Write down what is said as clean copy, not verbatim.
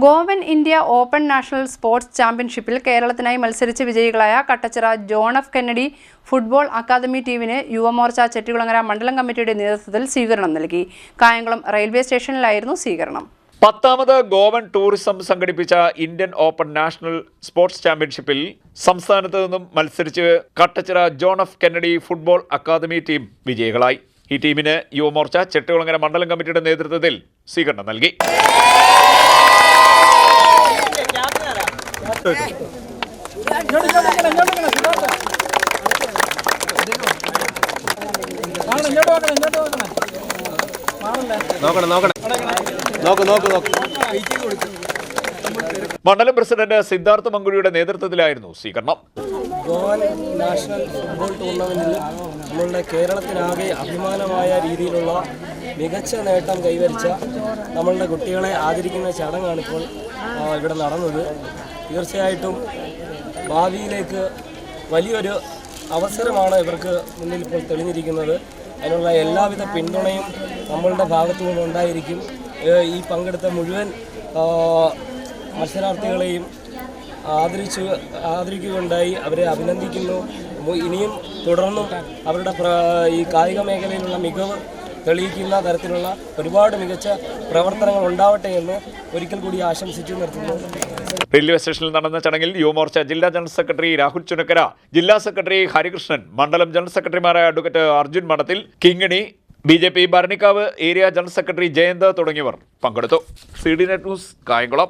Goan India open national sports ചാമ്പ്യൻഷിപ്പിൽ കേരളത്തിനായി മത്സരിച്ച് വിജയികളായ Kattachira John F Kennedy football academy ടീമിന് യുവമോർച്ച ചെട്ടികുളങ്ങര മണ്ഡലം കമ്മിറ്റിയുടെ നേതൃത്വത്തിൽ സ്വീകരണം നൽകി. കായംകുളം റെയിൽവേ സ്റ്റേഷനിലായിരുന്നു സ്വീകരണം. 10ാമത് ഗോവൻ ടൂറിസം സംഘടിപ്പിച്ച ഇന്ത്യൻ ഓപ്പൺ നാഷണൽ സ്പോർട്സ് ചാമ്പ്യൻഷിപ്പിൽ സംസ്ഥാനത്ത് നിന്നും മത്സരിച്ച് Kattachira John F Kennedy football academy team വിജയികളായി. ഈ ടീമിന് യുവമോർച്ച ചെട്ടികുളങ്ങര മണ്ഡലം കമ്മിറ്റിയുടെ നേതൃത്വത്തിൽ സ്വീകരണം നൽകി. മണ്ഡലം പ്രസിഡന്റ് സിദ്ധാർത്ഥ മങ്കുഴിയുടെ നേതൃത്വത്തിലായിരുന്നു സ്വീകരണം. ഗോവൻ നാഷണൽ ഫുട്ബോൾ ടൂർണമെന്റിൽ നമ്മളുടെ കേരളത്തിനാകെ അഭിമാനമായ രീതിയിലുള്ള മികച്ച നേട്ടം കൈവരിച്ച നമ്മളുടെ കുട്ടികളെ ആദരിക്കുന്ന ചടങ്ങാണിപ്പോൾ ഇവിടെ നടന്നത്. തീർച്ചയായിട്ടും ഭാവിയിലേക്ക് വലിയൊരു അവസരമാണ് ഇവർക്ക് മുന്നിൽ ഇപ്പോൾ തെളിഞ്ഞിരിക്കുന്നത്. അതിനുള്ള എല്ലാവിധ പിന്തുണയും നമ്മളുടെ ഭാഗത്തു നിന്നുണ്ടായിരിക്കും. ഈ പങ്കെടുത്ത മുഴുവൻ മത്സരാർത്ഥികളെയും ആദരിക്കുകയുണ്ടായി. അവരെ അഭിനന്ദിക്കുന്നു. ഇനിയും തുടർന്നും അവരുടെ ഈ കായിക മേഖലയിലുള്ള മികവ് തെളിയിക്കുന്ന തരത്തിലുള്ള ഒരുപാട് മികച്ച പ്രവർത്തനങ്ങൾ ഉണ്ടാവട്ടെ എന്ന് ഒരിക്കൽ കൂടി ആശംസിച്ചു നിർത്തുന്നു. റെയിൽവേ സ്റ്റേഷനിൽ നടന്ന ചടങ്ങിൽ യുവമോർച്ച ജില്ലാ ജനറൽ സെക്രട്ടറി രാഹുൽ ചുനക്കര, ജില്ലാ സെക്രട്ടറി ഹരികൃഷ്ണൻ, മണ്ഡലം ജനറൽ സെക്രട്ടറിമാരായ advocate Arjun Madathil, Kingini, BJP Bharanikkavu area general secretary Jayanth തുടങ്ങിയവർ പങ്കെടുത്തു. CDNet news, Kayamkulam.